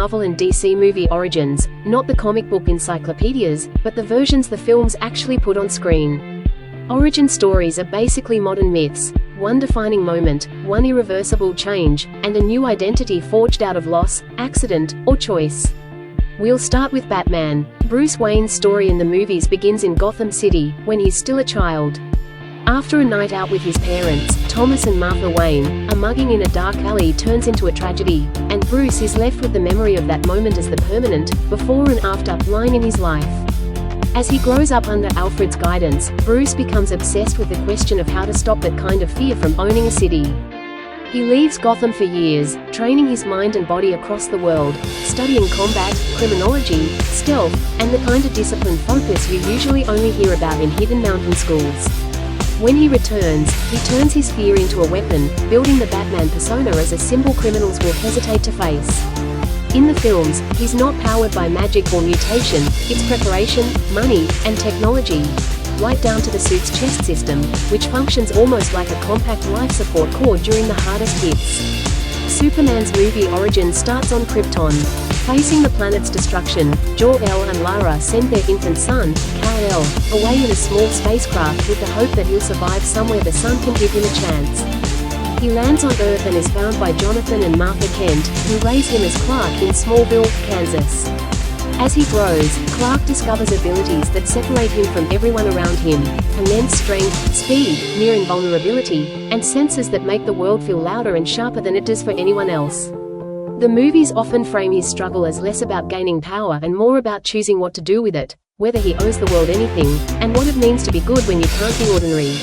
Marvel and DC movie origins, not the comic book encyclopedias, but the versions the films actually put on screen. Origin stories are basically modern myths, one defining moment, one irreversible change, and a new identity forged out of loss, accident, or choice. We'll start with Batman. Bruce Wayne's story in the movies begins in Gotham City, when he's still a child. After a night out with his parents, Thomas and Martha Wayne, a mugging in a dark alley turns into a tragedy, and Bruce is left with the memory of that moment as the permanent, before and after, line in his life. As he grows up under Alfred's guidance, Bruce becomes obsessed with the question of how to stop that kind of fear from owning a city. He leaves Gotham for years, training his mind and body across the world, studying combat, criminology, stealth, and the kind of disciplined focus you usually only hear about in hidden mountain schools. When he returns, he turns his fear into a weapon, building the Batman persona as a symbol criminals will hesitate to face. In the films, he's not powered by magic or mutation, it's preparation, money, and technology. Right down to the suit's chest system, which functions almost like a compact life support cord during the hardest hits. Superman's movie origin starts on Krypton. Facing the planet's destruction, Jor-El and Lara send their infant son, Kal-El, away in a small spacecraft with the hope that he'll survive somewhere the sun can give him a chance. He lands on Earth and is found by Jonathan and Martha Kent, who raise him as Clark in Smallville, Kansas. As he grows, Clark discovers abilities that separate him from everyone around him: immense strength, speed, near invulnerability, and senses that make the world feel louder and sharper than it does for anyone else. The movies often frame his struggle as less about gaining power and more about choosing what to do with it, whether he owes the world anything, and what it means to be good when you can't be ordinary.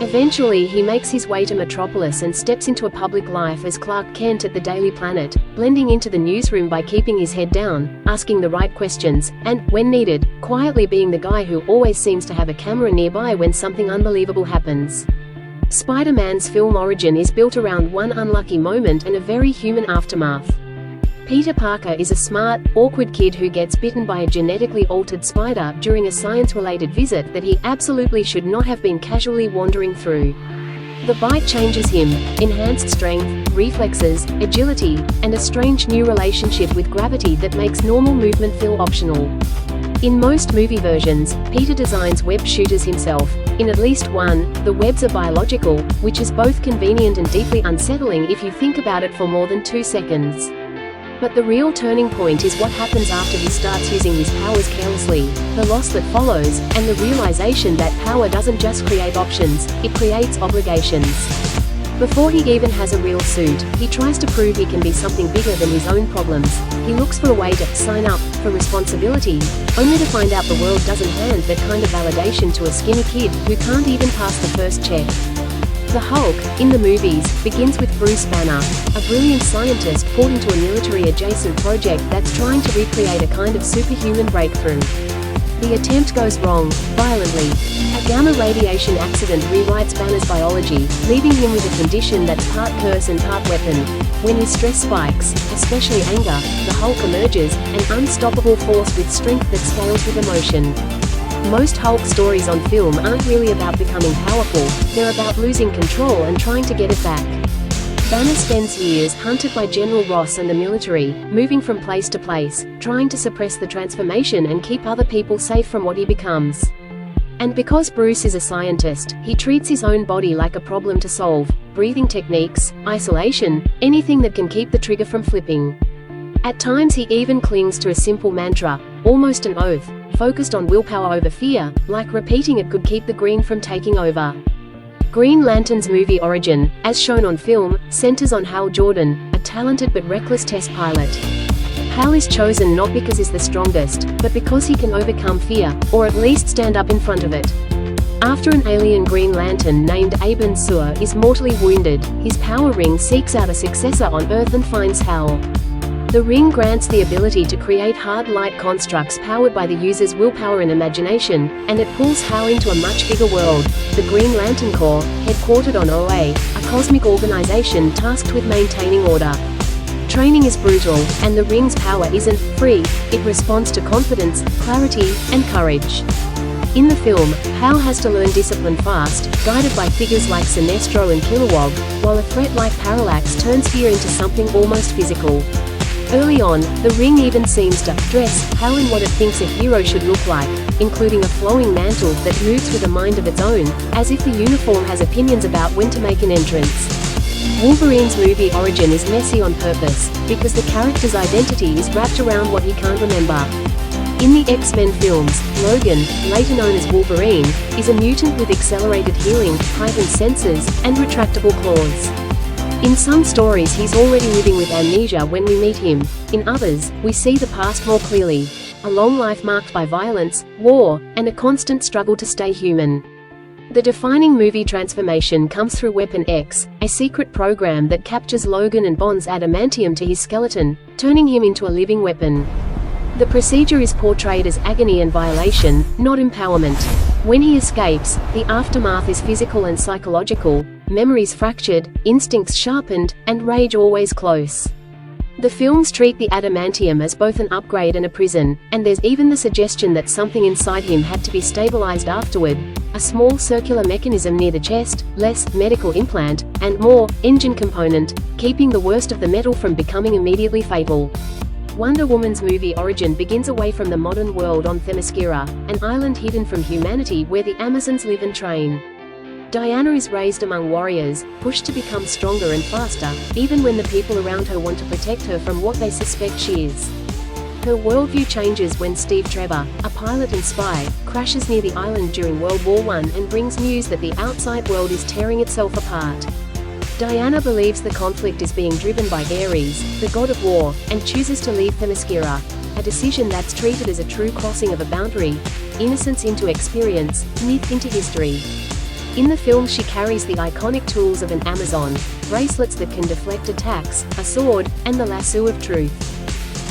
Eventually he makes his way to Metropolis and steps into a public life as Clark Kent at the Daily Planet, blending into the newsroom by keeping his head down, asking the right questions, and, when needed, quietly being the guy who always seems to have a camera nearby when something unbelievable happens. Spider-Man's film origin is built around one unlucky moment and a very human aftermath. Peter Parker is a smart, awkward kid who gets bitten by a genetically altered spider during a science-related visit that he absolutely should not have been casually wandering through. The bite changes him: enhanced strength, reflexes, agility, and a strange new relationship with gravity that makes normal movement feel optional. In most movie versions, Peter designs web shooters himself. In at least one, the webs are biological, which is both convenient and deeply unsettling if you think about it for more than 2 seconds. But the real turning point is what happens after he starts using his powers carelessly, the loss that follows, and the realization that power doesn't just create options, it creates obligations. Before he even has a real suit, he tries to prove he can be something bigger than his own problems. He looks for a way to sign up for responsibility, only to find out the world doesn't hand that kind of validation to a skinny kid who can't even pass the first check. The Hulk, in the movies, begins with Bruce Banner, a brilliant scientist pulled into a military-adjacent project that's trying to recreate a kind of superhuman breakthrough. The attempt goes wrong, violently. A gamma radiation accident rewrites Banner's biology, leaving him with a condition that's part curse and part weapon. When his stress spikes, especially anger, the Hulk emerges, an unstoppable force with strength that scales with emotion. Most Hulk stories on film aren't really about becoming powerful, they're about losing control and trying to get it back. Banner spends years hunted by General Ross and the military, moving from place to place, trying to suppress the transformation and keep other people safe from what he becomes. And because Bruce is a scientist, he treats his own body like a problem to solve: breathing techniques, isolation, anything that can keep the trigger from flipping. At times he even clings to a simple mantra, almost an oath, focused on willpower over fear, like repeating it could keep the green from taking over. Green Lantern's movie origin, as shown on film, centers on Hal Jordan, a talented but reckless test pilot. Hal is chosen not because he's the strongest, but because he can overcome fear, or at least stand up in front of it. After an alien Green Lantern named Aben Sur is mortally wounded, his power ring seeks out a successor on Earth and finds Hal. The ring grants the ability to create hard light constructs powered by the user's willpower and imagination, and it pulls Hal into a much bigger world, the Green Lantern Corps, headquartered on OA, a cosmic organization tasked with maintaining order. Training is brutal, and the ring's power isn't free, it responds to confidence, clarity, and courage. In the film, Hal has to learn discipline fast, guided by figures like Sinestro and Kilowog, while a threat like Parallax turns fear into something almost physical. Early on, the Ring even seems to dress Hal in what it thinks a hero should look like, including a flowing mantle that moves with a mind of its own, as if the uniform has opinions about when to make an entrance. Wolverine's movie origin is messy on purpose, because the character's identity is wrapped around what he can't remember. In the X-Men films, Logan, later known as Wolverine, is a mutant with accelerated healing, heightened senses, and retractable claws. In some stories he's already living with amnesia when we meet him. In others, we see the past more clearly. A long life marked by violence, war, and a constant struggle to stay human. The defining movie transformation comes through Weapon X, a secret program that captures Logan and bonds adamantium to his skeleton, turning him into a living weapon. The procedure is portrayed as agony and violation, not empowerment. When he escapes, the aftermath is physical and psychological, memories fractured, instincts sharpened, and rage always close. The films treat the adamantium as both an upgrade and a prison, and there's even the suggestion that something inside him had to be stabilized afterward. A small circular mechanism near the chest, less medical implant, and more engine component, keeping the worst of the metal from becoming immediately fatal. Wonder Woman's movie origin begins away from the modern world on Themyscira, an island hidden from humanity where the Amazons live and train. Diana is raised among warriors, pushed to become stronger and faster, even when the people around her want to protect her from what they suspect she is. Her worldview changes when Steve Trevor, a pilot and spy, crashes near the island during World War I and brings news that the outside world is tearing itself apart. Diana believes the conflict is being driven by Ares, the god of war, and chooses to leave Themyscira, a decision that's treated as a true crossing of a boundary, innocence into experience, myth into history. In the film she carries the iconic tools of an Amazon, bracelets that can deflect attacks, a sword, and the lasso of truth.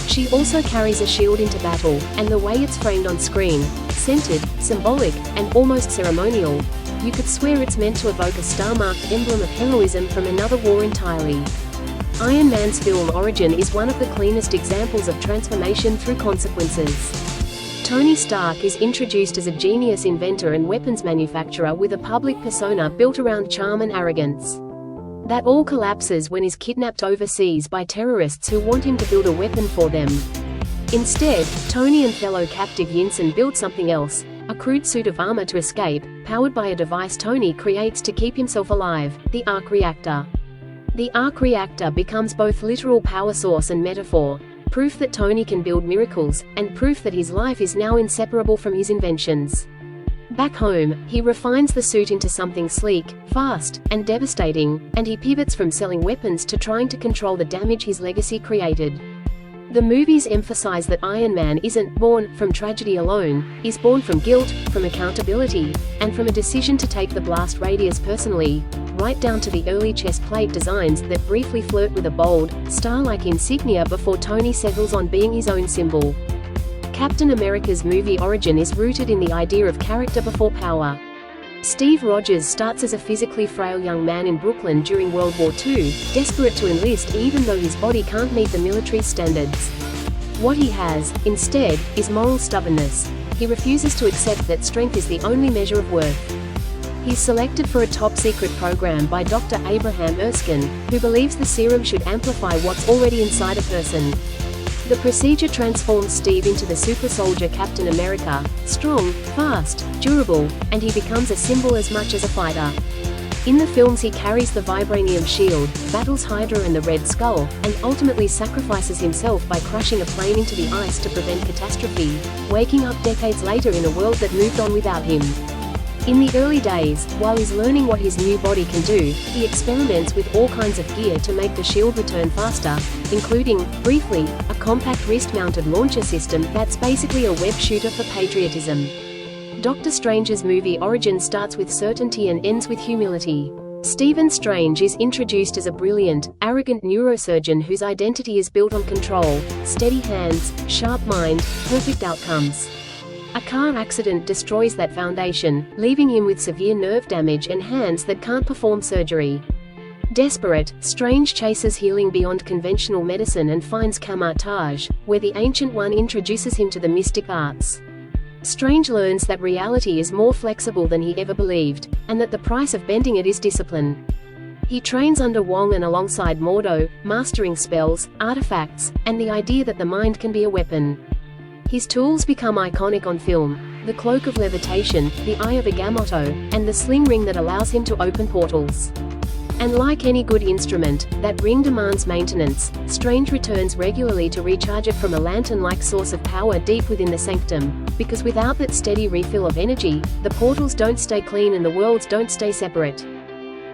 She also carries a shield into battle, and the way it's framed on screen, scented, symbolic, and almost ceremonial, you could swear it's meant to evoke a star-marked emblem of heroism from another war entirely. Iron Man's film origin is one of the cleanest examples of transformation through consequences. Tony Stark is introduced as a genius inventor and weapons manufacturer with a public persona built around charm and arrogance. That all collapses when he's kidnapped overseas by terrorists who want him to build a weapon for them. Instead, Tony and fellow captive Yinsen build something else, a crude suit of armor to escape, powered by a device Tony creates to keep himself alive, the arc reactor. The arc reactor becomes both literal power source and metaphor, proof that Tony can build miracles, and proof that his life is now inseparable from his inventions. Back home, he refines the suit into something sleek, fast, and devastating, and he pivots from selling weapons to trying to control the damage his legacy created. The movies emphasize that Iron Man isn't born from tragedy alone, he's born from guilt, from accountability, and from a decision to take the blast radius personally, right down to the early chest plate designs that briefly flirt with a bold, star-like insignia before Tony settles on being his own symbol. Captain America's movie origin is rooted in the idea of character before power. Steve Rogers starts as a physically frail young man in Brooklyn during World War II, desperate to enlist even though his body can't meet the military standards. What he has, instead, is moral stubbornness. He refuses to accept that strength is the only measure of worth. He's selected for a top-secret program by Dr. Abraham Erskine, who believes the serum should amplify what's already inside a person. The procedure transforms Steve into the super soldier Captain America, strong, fast, durable, and he becomes a symbol as much as a fighter. In the films he carries the vibranium shield, battles Hydra and the Red Skull, and ultimately sacrifices himself by crashing a plane into the ice to prevent catastrophe, waking up decades later in a world that moved on without him. In the early days, while he's learning what his new body can do, he experiments with all kinds of gear to make the shield return faster, including, briefly, a compact wrist-mounted launcher system that's basically a web shooter for patriotism. Doctor Strange's movie origin starts with certainty and ends with humility. Stephen Strange is introduced as a brilliant, arrogant neurosurgeon whose identity is built on control, steady hands, sharp mind, perfect outcomes. A car accident destroys that foundation, leaving him with severe nerve damage and hands that can't perform surgery. Desperate, Strange chases healing beyond conventional medicine and finds Kamar-Taj, where the Ancient One introduces him to the mystic arts. Strange learns that reality is more flexible than he ever believed, and that the price of bending it is discipline. He trains under Wong and alongside Mordo, mastering spells, artifacts, and the idea that the mind can be a weapon. His tools become iconic on film: the cloak of levitation, the eye of Agamotto, and the sling ring that allows him to open portals. And like any good instrument, that ring demands maintenance. Strange returns regularly to recharge it from a lantern-like source of power deep within the sanctum, because without that steady refill of energy, the portals don't stay clean and the worlds don't stay separate.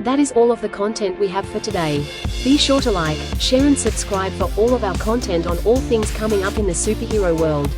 That is all of the content we have for today. Be sure to like, share and subscribe for all of our content on all things coming up in the superhero world.